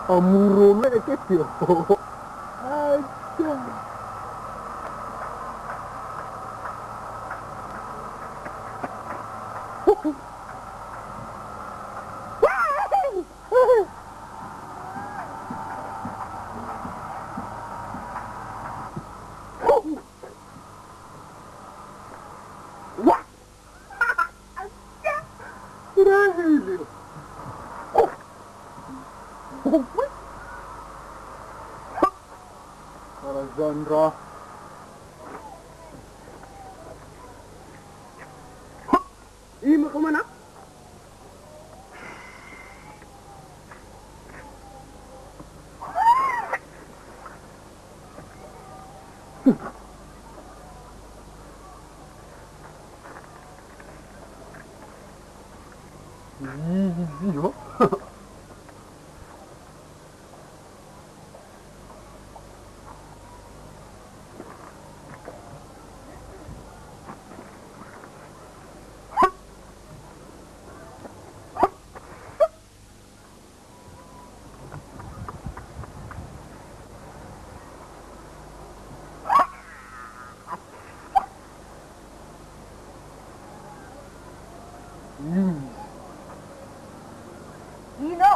Amurone che più. Alexandra. Ih, mau kemana? Iya. Dino!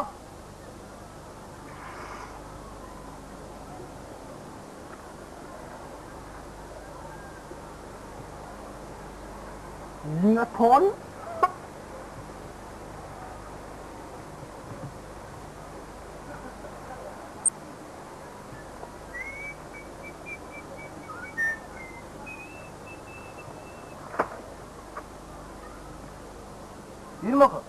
Ingat kon? Ini mau ke?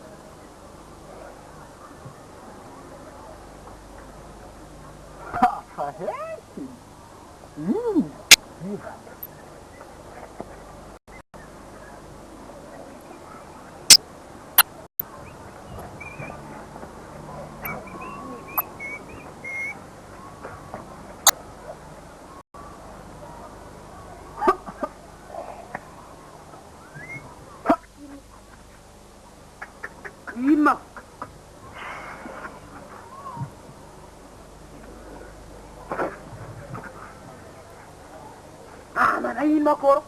Ima. Mana ima koro?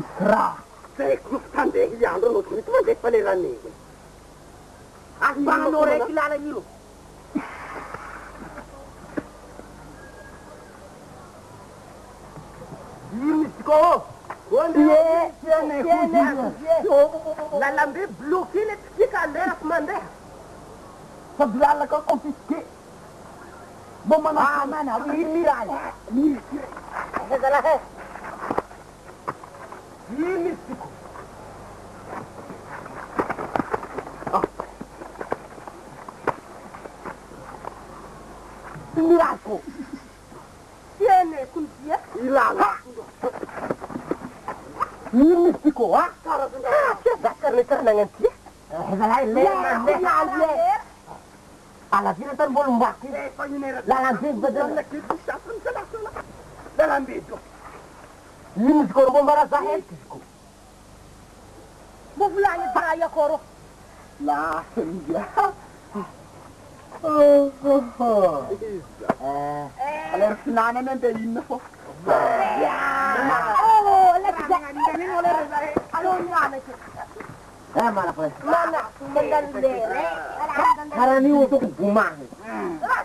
Isra. Saya tanda yang dulu itu mana peleran ni? Asal orang kilala ni lo. Ini kau. La lambe bloqué les pieds à l'air mandé. Ça doit la confisquer. Bon mana oui miral. C'est la है. ये मिस्टिको. Miraco. Tiene cuncia. Ilala. Ini mistiko, ah? Dasar letter nangan dia. Ala sini tan bolong bakti. Lalan sini betul. Dalam itu. Ini mistiko rumah marah zahir. Bufulanya beraya koro. Lah, ya. Kalau senana nanti ini kok. Mana pues? Mana? Mendandere. Karena ini untuk rumah.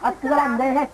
Asal deh.